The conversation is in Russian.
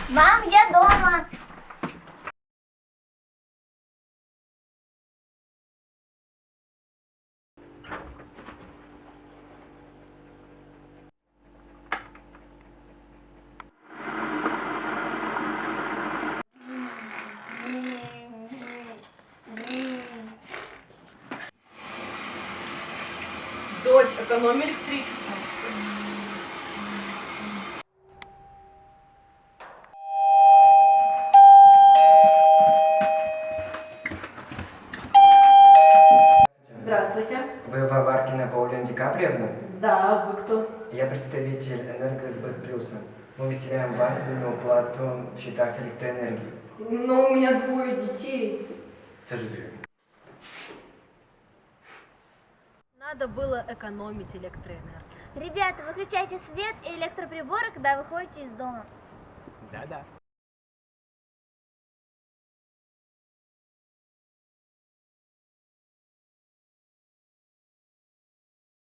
Мам, я дома. Дочь, экономи электричество. Здравствуйте. Вы Варваркина Паулина Ди Каприевна? Да, вы кто? Я представитель «Энергосбыт Плюса». Мы выселяем вас за неуплату в счетах электроэнергии. Но у меня 2 детей. Сожалею. Надо было экономить электроэнергию. Ребята, выключайте свет и электроприборы, когда выходите из дома. Да-да.